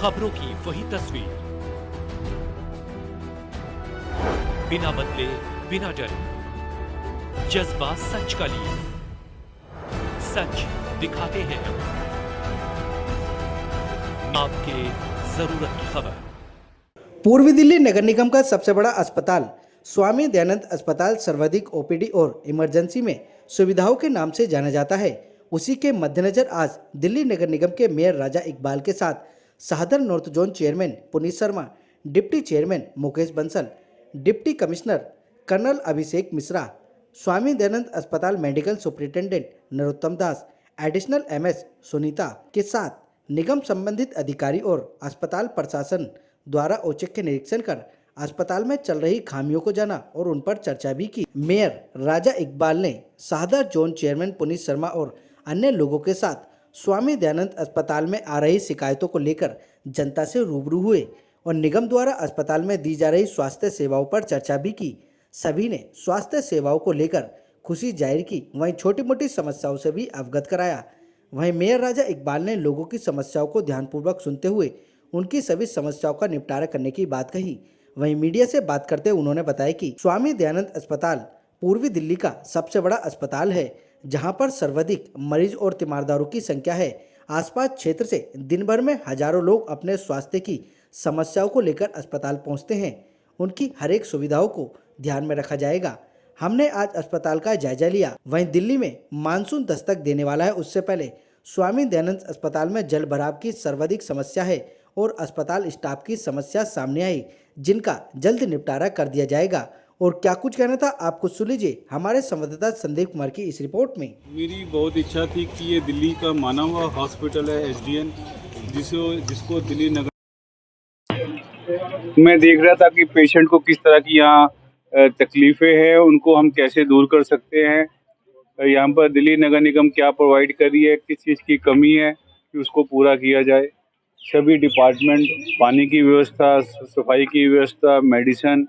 खबरों की वही तस्वीर, बिना बदले बिना डरे, जज्बा सच का लिए, सच दिखाते हैं आपके जरूरत की खबर। पूर्वी दिल्ली नगर निगम का सबसे बड़ा अस्पताल स्वामी दयानंद अस्पताल सर्वाधिक ओपीडी और इमरजेंसी में सुविधाओं के नाम से जाना जाता है। उसी के मद्देनजर आज दिल्ली नगर निगम के मेयर राजा इकबाल के साथ southern north zone chairman Puneet Sharma, deputy chairman Mukesh Bansal, deputy commissioner colonel Abhishek Mishra, Swami Dayanand अस्पताल medical superintendent Narottam Das, additional MS Sunita के साथ निगम संबंधित अधिकारी और अस्पताल प्रशासन द्वारा औचक के निरीक्षण कर अस्पताल में चल रही खामियों को जाना और उन पर चर्चा भी की। मेयर राजा इकबाल ने southern zone chairman Puneet Sharma और अन्य लोगों के साथ स्वामी दयानंद अस्पताल में आ रही शिकायतों को लेकर जनता से रूबरू हुए और निगम द्वारा अस्पताल में दी जा रही स्वास्थ्य सेवाओं पर चर्चा भी की। सभी ने स्वास्थ्य सेवाओं को लेकर खुशी जाहिर की, वहीं छोटी मोटी समस्याओं से भी अवगत कराया। वहीं मेयर राजा इकबाल ने लोगों की समस्याओं को ध्यानपूर्वक सुनते हुए उनकी सभी समस्याओं का निपटारा करने की बात कही। वहीं मीडिया से बात करते हुए उन्होंने बताया कि स्वामी दयानंद अस्पताल पूर्वी दिल्ली का सबसे बड़ा अस्पताल है, जहां पर सर्वाधिक मरीज और तीमारदारों की संख्या है। आसपास क्षेत्र से दिन भर में हजारों लोग अपने स्वास्थ्य की समस्याओं को लेकर अस्पताल पहुंचते हैं। उनकी हर एक सुविधाओं को ध्यान में रखा जाएगा। हमने आज अस्पताल का जायजा लिया। वहीं दिल्ली में मानसून दस्तक देने वाला है, उससे पहले स्वामी दयानंद अस्पताल में जल भराव की सर्वाधिक समस्या है और अस्पताल स्टाफ की समस्या सामने आई, जिनका जल्द निपटारा कर दिया जाएगा। और क्या कुछ कहना था आप कुछ सुन लीजिए हमारे संवाददाता संदीप कुमार की इस रिपोर्ट में। मेरी बहुत इच्छा थी कि ये दिल्ली का माना हुआ हॉस्पिटल है एसडीएन, जिसको दिल्ली नगर मैं देख रहा था कि पेशेंट को किस तरह की यहाँ तकलीफ़ें हैं, उनको हम कैसे दूर कर सकते हैं। यहाँ पर दिल्ली नगर निगम क्या प्रोवाइड कर रही है, किस चीज़ की कमी है कि उसको पूरा किया जाए। सभी डिपार्टमेंट, पानी की व्यवस्था, सफाई की व्यवस्था, मेडिसिन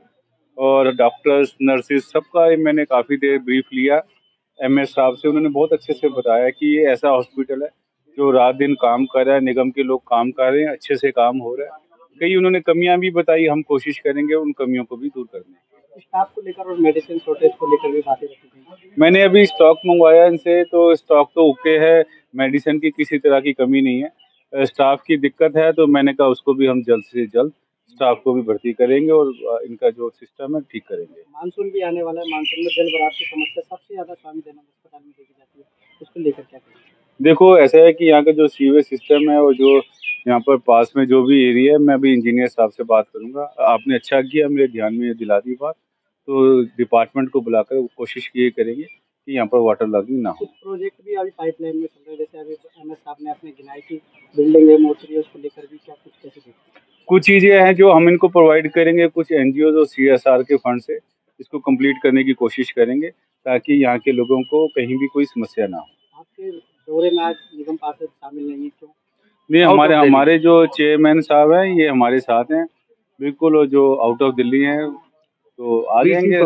और डॉक्टर्स, नर्सेज, सबका मैंने काफ़ी देर ब्रीफ लिया एमएस साहब से। उन्होंने बहुत अच्छे से बताया कि ये ऐसा हॉस्पिटल है जो रात दिन काम कर रहा है, निगम के लोग काम कर रहे हैं, अच्छे से काम हो रहा है। कई उन्होंने कमियां भी बताई, हम कोशिश करेंगे उन कमियों को भी दूर करने की। स्टाफ को लेकर और मेडिसिन शॉर्टेज को लेकर भी बातें रखी गई। मैंने अभी स्टॉक मंगवाया इनसे, तो स्टॉक तो ओके है, मेडिसिन की किसी तरह की कमी नहीं है। स्टाफ की दिक्कत है तो मैंने कहा उसको भी हम जल्द से जल्द स्टाफ को भी भर्ती करेंगे और इनका जो सिस्टम है ठीक करेंगे। मानसून भी आने वाला है, मानसून में जल भराव की समस्या सबसे ज्यादा स्वामी दयानंद अस्पताल में देखी जाती है, उसको लेकर क्या करेंगे? देखो, ऐसा है कि यहाँ का जो सीवेज सिस्टम है और जो यहाँ पर पास में जो भी एरिया है, मैं अभी इंजीनियर साहब से बात करूँगा। आपने अच्छा किया, मेरे ध्यान में दिला दी बात, तो डिपार्टमेंट को बुलाकर कोशिश ये करेंगे कि यहाँ पर वाटर लॉगिंग ना हो। कुछ प्रोजेक्ट भी अभी पाइपलाइन में चल रहे हैं, जैसे अभी एमएस साहब ने अपने गिनाई की बिल्डिंग है, मोटरी है, उसको लेकर भी क्या कुछ कैसे देखते हैं? कुछ चीज़ें हैं जो हम इनको प्रोवाइड करेंगे, कुछ एनजीओ और सीएसआर के फंड से इसको कंप्लीट करने की कोशिश करेंगे ताकि यहाँ के लोगों को कहीं भी कोई समस्या ना हो। आपके दौरे में आज निगम पार्षद शामिल नहीं है, क्यों? नहीं, हमारे जो चेयरमैन साहब हैं ये हमारे साथ हैं बिल्कुल, और जो आउट ऑफ दिल्ली हैं तो आ जाएंगे।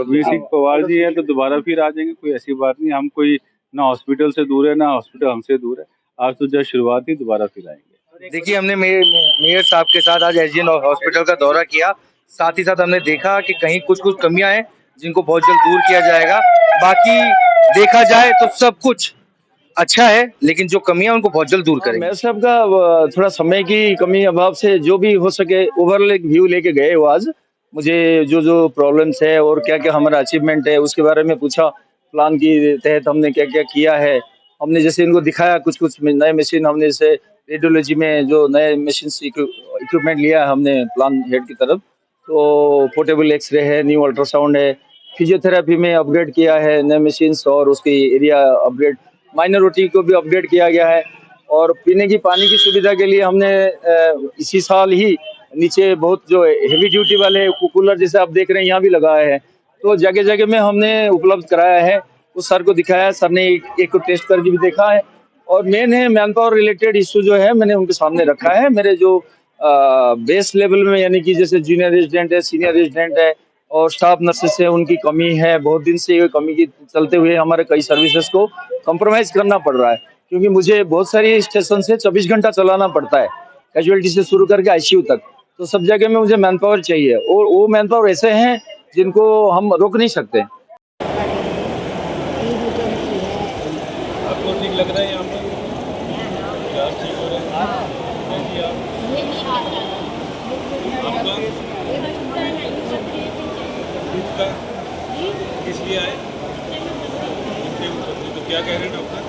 वी सिंह पवार जी हैं तो दोबारा फिर आ जाएंगे, कोई ऐसी बात नहीं। हम कोई ना हॉस्पिटल से दूर है ना हॉस्पिटल हमसे दूर है। आज तो जब शुरुआत ही, दोबारा फिर आएंगे। देखिए, हमने मेयर साहब के साथ आज एसडीएन हॉस्पिटल का दौरा किया। साथ ही साथ हमने देखा कि कहीं कुछ कमियां हैं जिनको बहुत जल्द दूर किया जाएगा। बाकी देखा जाए तो सब कुछ अच्छा है, लेकिन जो कमियां उनको बहुत जल्द दूर करेंगे। मेयर साहब का थोड़ा समय की कमी अभाव से जो भी हो सके ओवरऑल व्यू लेके गए वो आज। मुझे जो प्रॉब्लम्स है और क्या क्या हमारा अचीवमेंट है उसके बारे में पूछा। प्लान की तहत हमने क्या क्या किया है, हमने जैसे इनको दिखाया कुछ नए मशीन, हमने जैसे रेडियोलॉजी में जो नए मशीन इक्विपमेंट लिया है हमने प्लान हेड की तरफ, तो पोर्टेबल एक्सरे है, न्यू अल्ट्रासाउंड है, फिजियोथेरेपी में अपग्रेड किया है नए मशीन्स और उसकी एरिया अपग्रेड, माइनॉरिटी को भी अपग्रेड किया गया है। और पीने की पानी की सुविधा के लिए हमने इसी साल ही नीचे बहुत जो हेवी ड्यूटी वाले कूलर जैसे आप देख रहे हैं यहाँ भी लगाया है, तो जगह जगह में हमने उपलब्ध कराया है। उस सर को दिखाया, सर ने एक को टेस्ट करके भी देखा है। और मेन है मैन पावर रिलेटेड इशू जो है मैंने उनके सामने रखा है। मेरे जो बेस लेवल में यानी कि जैसे जूनियर रेजिडेंट है, सीनियर रेजिडेंट है और स्टाफ नर्सेस है, उनकी कमी है। बहुत दिन से ये कमी के चलते हुए हमारे कई सर्विसेज को कॉम्प्रोमाइज करना पड़ रहा है, क्योंकि मुझे बहुत सारी स्टेशन से 24 घंटा चलाना पड़ता है। कैजुअलिटी से शुरू करके आईसीयू तक। तो सब जगह में मुझे मैन पावर चाहिए और वो मैन पावर ऐसे हैं जिनको हम रोक नहीं सकते। आपको ठीक लग रहा है यहाँ पर? क्या ठीक हो रहा है? देखिए आपका दूध का किस लिए आए? तो क्या कह रहे हैं डॉक्टर?